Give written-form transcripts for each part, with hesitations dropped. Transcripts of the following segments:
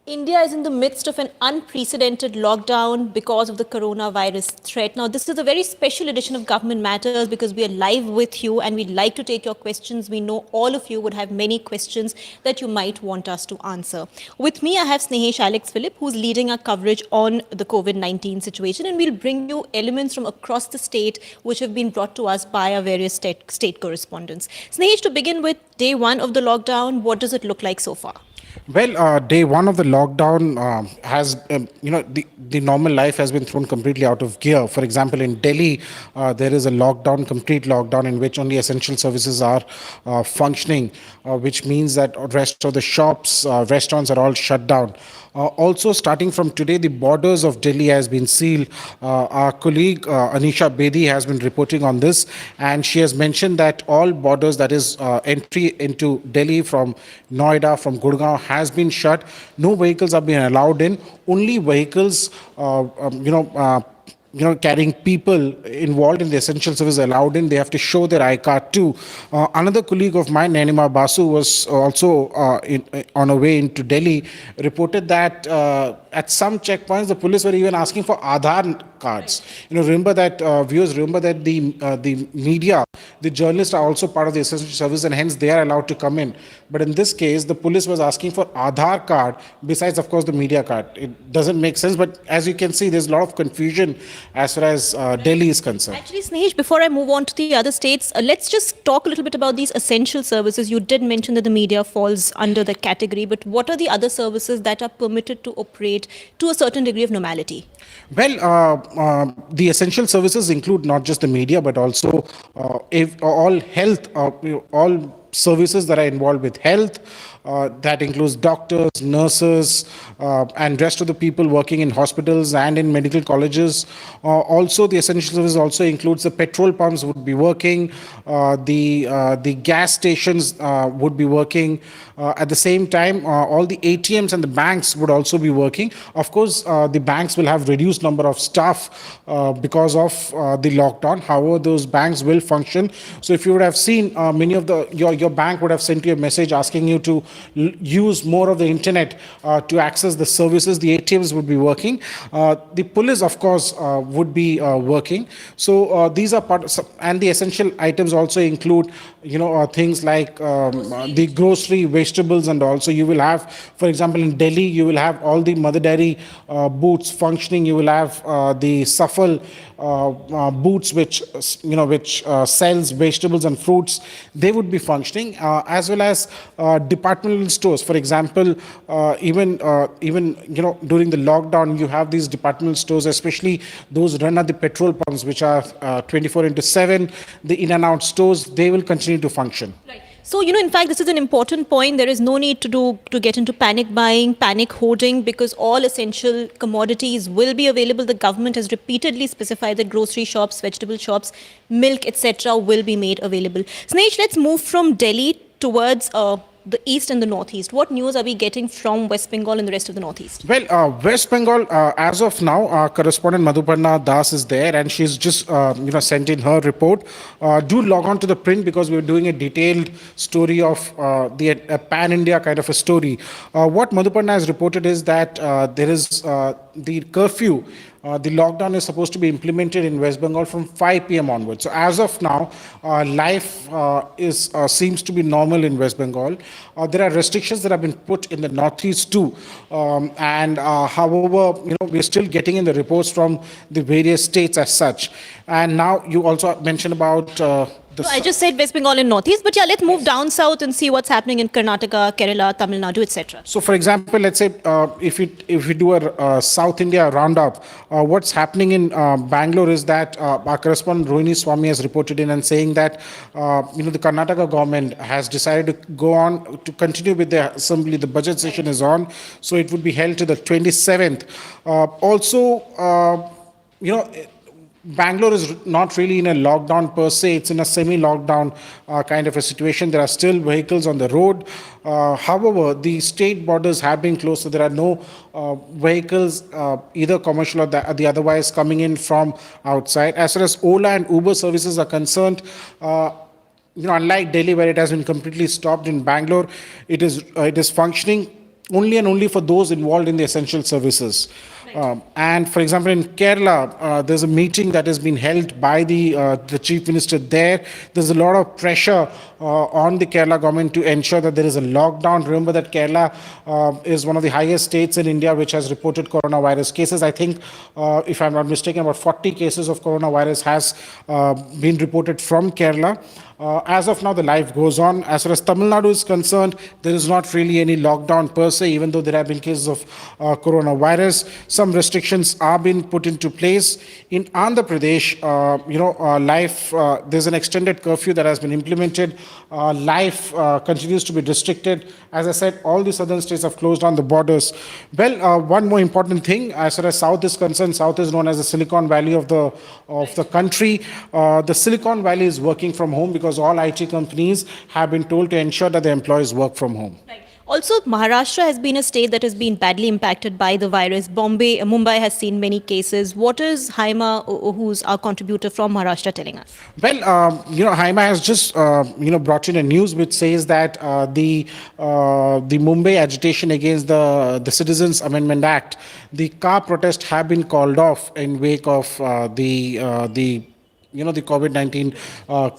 India is in the midst of an unprecedented lockdown because of the coronavirus threat. Now, this is a very special edition of Government Matters because we are live with you and we'd like to take your questions. We know all of you would have many questions that you might want us to answer. With me, I have Snehesh Alex Philip, who's leading our coverage on the COVID-19 situation, and we'll bring you elements from across the state which have been brought to us by our various state correspondents. Snehesh, to begin with, day one of the lockdown, what does it look like so far? Well, day one of the lockdown has, the normal life has been thrown completely out of gear. For example, in Delhi, there is a lockdown, complete lockdown, in which only essential services are functioning, which means that rest of the shops, restaurants are all shut down. Also, starting from today, the borders of Delhi has been sealed. Our colleague Anisha Bedi has been reporting on this, and she has mentioned that all borders, that is entry into Delhi from Noida, from Gurgaon, has been shut. No vehicles are being allowed in. Only vehicles, carrying people involved in the essential service allowed in. They have to show their I-card too. Another colleague of mine, Nanima Basu, was also on her way into Delhi, reported that at some checkpoints, the police were even asking for Aadhaar cards. Remember that, viewers, remember that the media, the journalists are also part of the essential service, and hence they are allowed to come in. But in this case, the police was asking for Aadhaar card, besides, of course, the media card. It doesn't make sense, but as you can see, there's a lot of confusion as far as Delhi is concerned. Actually, Snehesh, before I move on to the other states, let's just talk a little bit about these essential services. You did mention that the media falls under the category, but what are the other services that are permitted to operate to a certain degree of normality? Well, the essential services include not just the media, but also all health, all services that are involved with health. That includes doctors, nurses, and rest of the people working in hospitals and in medical colleges. Also, the essential service also includes the petrol pumps would be working, the gas stations would be working. At the same time, all the ATMs and the banks would also be working. Of course, the banks will have reduced number of staff because of the lockdown. However, those banks will function. So if you would have seen, many of your bank would have sent you a message asking you to use more of the internet to access the services. The ATMs would be working. The police, of course, would be working. So these are part of, and the essential items also include, things like the grocery, vegetables, and also you will have, for example, in Delhi, you will have all the mother dairy booths functioning. You will have the Safal booths, which sells vegetables and fruits. They would be functioning, as well as departmental stores. For example, even during the lockdown, you have these departmental stores, especially those run at the petrol pumps, which are 24/7. The in and out stores, they will continue to function. Right. So, in fact, this is an important point. There is no need to get into panic buying, panic hoarding, because all essential commodities will be available. The government has repeatedly specified that grocery shops, vegetable shops, milk, etc. will be made available. Snehesh, let's move from Delhi towards the east and the northeast. What news are we getting from West Bengal and the rest of the northeast? Well, West Bengal, as of now, our correspondent Madhuparna Das is there, and she's just sent in her report. Do log on to the print, because we're doing a detailed story of the pan-India kind of a story. What Madhuparna has reported is that there is the curfew. The lockdown is supposed to be implemented in West Bengal from 5 p.m. onwards. So as of now, life seems to be normal in West Bengal. There are restrictions that have been put in the northeast too, and however, we're still getting in the reports from the various states as such. And now you also mentioned about So I just said West Bengal and Northeast, but yeah, let's move down south and see what's happening in Karnataka, Kerala, Tamil Nadu, etc. So, for example, let's say if we do a South India roundup, what's happening in Bangalore is that our correspondent Ruhi Swami has reported in and saying that the Karnataka government has decided to go on to continue with the assembly. The budget session is on, so it would be held to the 27th. Bangalore is not really in a lockdown per se. It's in a semi-lockdown kind of a situation. There are still vehicles on the road. However, the state borders have been closed, so there are no vehicles, either commercial or the otherwise, coming in from outside. As far as Ola and Uber services are concerned, unlike Delhi, where it has been completely stopped, in Bangalore, it is functioning. only and only for those involved in the essential services. And for example, in Kerala, there's a meeting that has been held by the chief minister there. There's a lot of pressure on the Kerala government to ensure that there is a lockdown. Remember that Kerala is one of the highest states in India which has reported coronavirus cases. I think, if I'm not mistaken, about 40 cases of coronavirus has been reported from Kerala. As of now, the life goes on. As far as Tamil Nadu is concerned, there is not really any lockdown per se, even though there have been cases of coronavirus. Some restrictions are being put into place. In Andhra Pradesh, there's an extended curfew that has been implemented. Life continues to be restricted. As I said, all the southern states have closed down the borders. Well, one more important thing, as far as South is concerned, South is known as the Silicon Valley of the country. The Silicon Valley is working from home because all IT companies have been told to ensure that their employees work from home. Right. Also, Maharashtra has been a state that has been badly impacted by the virus. Mumbai has seen many cases. What is Haima, who's our contributor from Maharashtra, telling us? Well, Haima has just, brought in a news which says that the Mumbai agitation against the Citizens Amendment Act, the car protest have been called off in wake of the COVID-19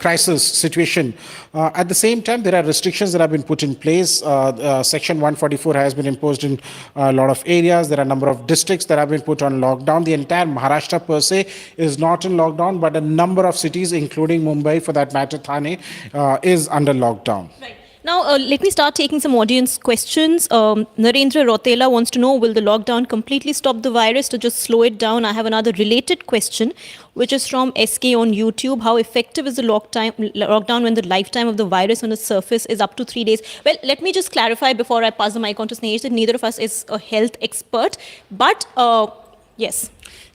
crisis situation. At the same time, there are restrictions that have been put in place. Section 144 has been imposed in a lot of areas. There are a number of districts that have been put on lockdown. The entire Maharashtra per se is not in lockdown, but a number of cities, including Mumbai, for that matter, Thane, is under lockdown. Right. Now, let me start taking some audience questions. Narendra Rotela wants to know, will the lockdown completely stop the virus to just slow it down? I have another related question, which is from SK on YouTube. How effective is the lockdown when the lifetime of the virus on the surface is up to 3 days? Well, let me just clarify before I pass the mic on to Snehesh that neither of us is a health expert. But, yes.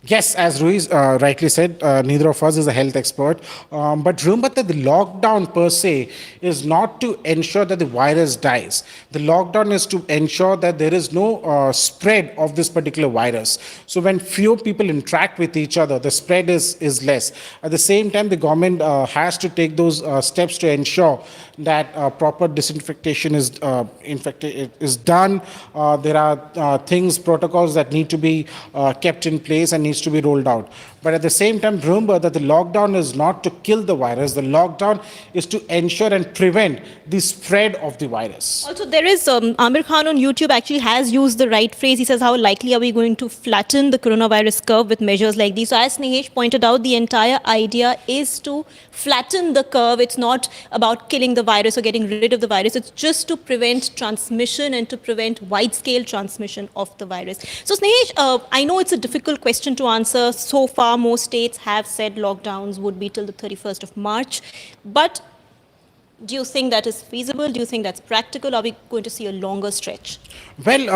Yes, as Ruhi rightly said, neither of us is a health expert. But remember that the lockdown per se is not to ensure that the virus dies. The lockdown is to ensure that there is no spread of this particular virus. So when few people interact with each other, the spread is less. At the same time, the government has to take those steps to ensure that proper disinfection is done. There are protocols that need to be kept in place and needs to be rolled out. But at the same time, remember that the lockdown is not to kill the virus. The lockdown is to ensure and prevent the spread of the virus. Also, there is Amir Khan on YouTube actually has used the right phrase. He says, how likely are we going to flatten the coronavirus curve with measures like these? So as Snehesh pointed out, the entire idea is to flatten the curve. It's not about killing the virus or getting rid of the virus. It's just to prevent transmission and to prevent wide-scale transmission of the virus. So Snehesh, I know it's a difficult question to answer. So far, most states have said lockdowns would be till the 31st of March. But do you think that is feasible? Do you think that's practical? Are we going to see a longer stretch? Well,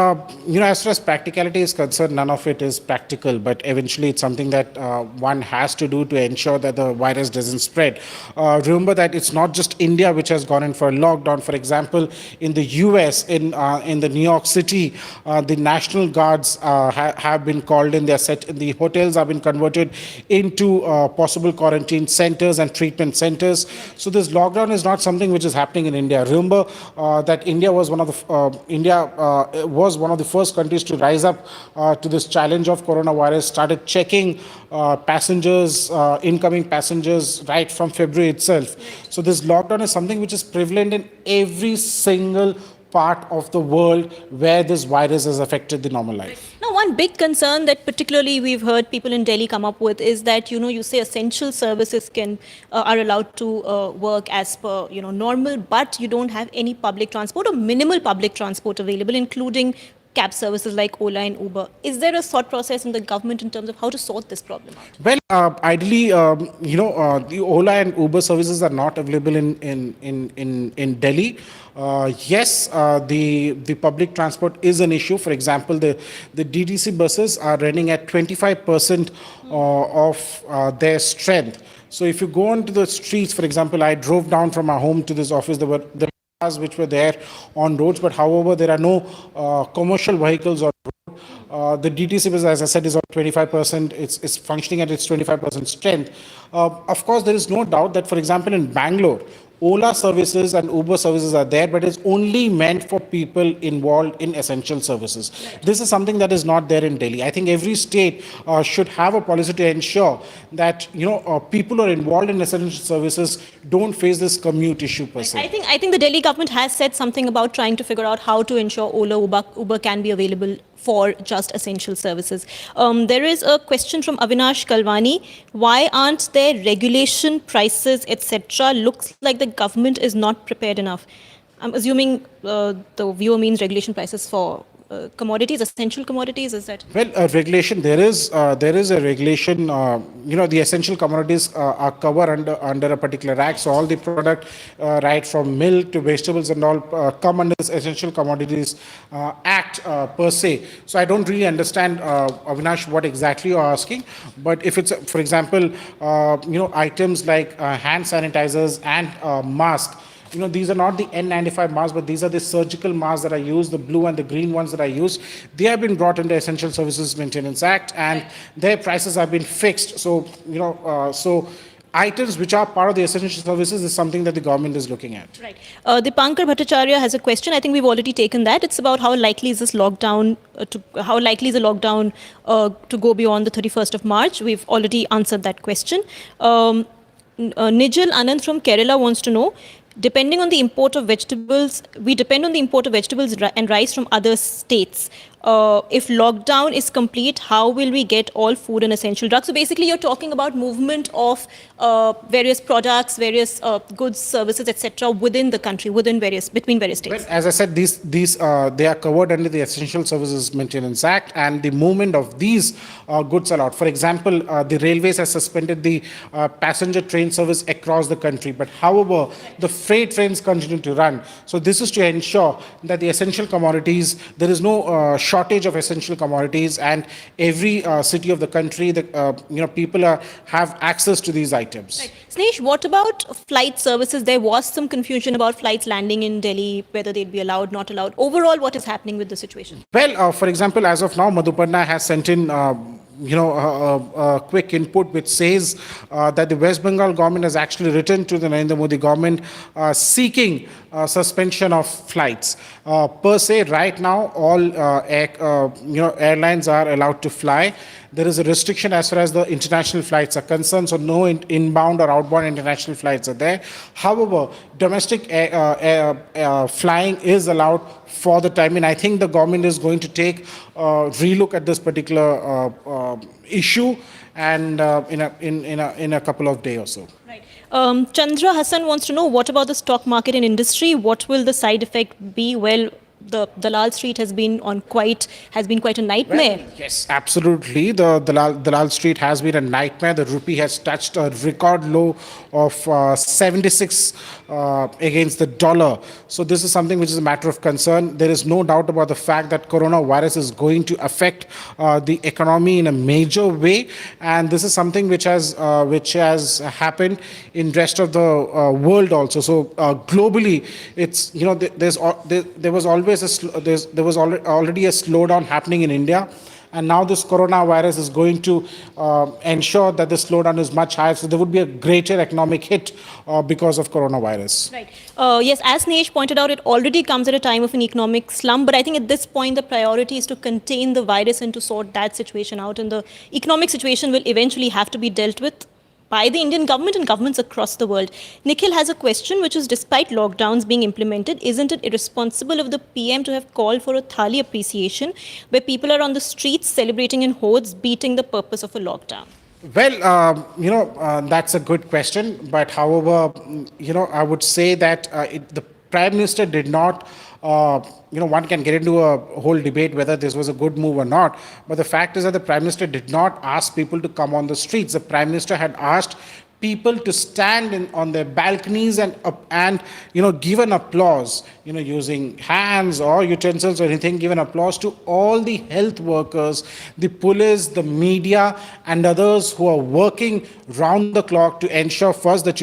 as far as practicality is concerned, none of it is practical, but eventually it's something that one has to do to ensure that the virus doesn't spread. Remember that it's not just India which has gone in for a lockdown. For example, in the US, in the New York City, the National Guards have been called in. The hotels have been converted into possible quarantine centers and treatment centers. So this lockdown is not something which is happening in India. Remember that India was one of the first countries to rise up to this challenge of coronavirus, started checking passengers, incoming passengers right from February itself. So this lockdown is something which is prevalent in every single part of the world where this virus has affected the normal life. Now, one big concern that particularly we've heard people in Delhi come up with is that, you say essential services are allowed to work as per, normal, but you don't have any public transport or minimal public transport available, including cab services like Ola and Uber. Is there a thought process in the government in terms of how to sort this problem out? Well, ideally, the Ola and Uber services are not available in Delhi. Yes, the public transport is an issue. For example, the DTC buses are running at 25% of their strength. So if you go onto the streets, for example, I drove down from my home to this office, there were which were there on roads, but however, there are no commercial vehicles on road. The DTC bus, as I said, is on 25%. It's functioning at its 25% strength. Of course, there is no doubt that, for example, in Bangalore, Ola services and Uber services are there, but it's only meant for people involved in essential services. This is something that is not there in Delhi. I think every state should have a policy to ensure that people who are involved in essential services don't face this commute issue per se. I think the Delhi government has said something about trying to figure out how to ensure Uber can be available for just essential services. There is a question from Avinash Kalwani. Why aren't there regulation, prices, etc.? Looks like the government is not prepared enough. I'm assuming the viewer means regulation prices for commodities, essential commodities. Is that? Well, regulation, there is a regulation, the essential commodities are covered under a particular act. So all the product, right from milk to vegetables and all, come under this essential commodities act per se. So I don't really understand, Avinash, what exactly you're asking. But if it's, for example, items like hand sanitizers and masks, these are not the N95 masks, but these are the surgical masks that are used, the blue and the green ones that are used. They have been brought under Essential Services Maintenance Act, and their prices have been fixed. So, so items which are part of the essential services is something that the government is looking at. Right. Dipankar Bhattacharya has a question. I think we've already taken that. It's about how likely is this lockdown to go beyond the 31st of March. We've already answered that question. Nijal Anand from Kerala wants to know, depending on the import of vegetables, we depend on the import of vegetables and rice from other states. If lockdown is complete, how will we get all food and essential drugs? So basically, you're talking about movement of various products, various goods, services, etc., within the country, between various states. Well, as I said, these they are covered under the Essential Services Maintenance Act, and the movement of these goods allowed. For example, the railways have suspended the passenger train service across the country, but however, the freight trains continue to run. So this is to ensure that the essential commodities, there is no shortage of essential commodities, and every city of the country, people have access to these items. Right. Snehesh, what about flight services? There was some confusion about flights landing in Delhi, whether they'd be allowed, not allowed. Overall, what is happening with the situation? Well, for example, as of now, Madhuparna has sent in a quick input which says that the West Bengal government has actually written to the Narendra Modi government seeking suspension of flights. Per se, right now, all airlines are allowed to fly. There is a restriction as far as the international flights are concerned, so no inbound or outbound international flights are there. However, domestic flying is allowed for the time being. I think the government is going to take a relook at this particular issue, and in a couple of days or so. Right. Chandra Hassan wants to know, what about the stock market and industry? What will the side effect be? Well, the Dalal Street has been quite a nightmare. Well, yes, absolutely. The Dalal Street has been a nightmare. The rupee has touched a record low of 76 against the dollar. So this is something which is a matter of concern. There is no doubt about the fact that coronavirus is going to affect the economy in a major way, and this is something which has happened in rest of the world also. So globally, it's there was already a slowdown happening in India, and now this coronavirus is going to ensure that the slowdown is much higher. So there would be a greater economic hit because of coronavirus. Right. Yes, as Snehesh pointed out, it already comes at a time of an economic slump. But I think at this point, the priority is to contain the virus and to sort that situation out. And the economic situation will eventually have to be dealt with by the Indian government and governments across the world. Nikhil has a question, which is, despite lockdowns being implemented, isn't it irresponsible of the PM to have called for a thali appreciation where people are on the streets celebrating in hordes, beating the purpose of a lockdown? Well, that's a good question. But however, I would say that the Prime Minister did not, one can get into a whole debate whether this was a good move or not. But the fact is that the Prime Minister did not ask people to come on the streets. The Prime Minister had asked people to stand on their balconies and give an applause, using hands or utensils or anything, give an applause to all the health workers, the police, the media, and others who are working round the clock to ensure first that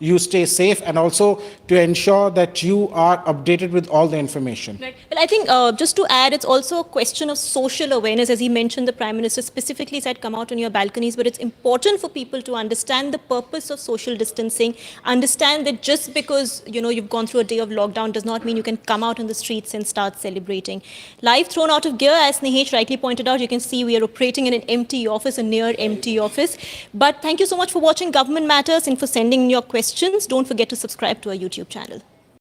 you stay safe, and also to ensure that you are updated with all the information. Right. Well, I think just to add, it's also a question of social awareness. As he mentioned, the Prime Minister specifically said, come out on your balconies, but it's important for people to understand the purpose purpose of social distancing. Understand that just because, you've gone through a day of lockdown does not mean you can come out on the streets and start celebrating. Life thrown out of gear, as Snehesh rightly pointed out, you can see we are operating in an empty office, a near empty office. But thank you so much for watching Government Matters and for sending in your questions. Don't forget to subscribe to our YouTube channel.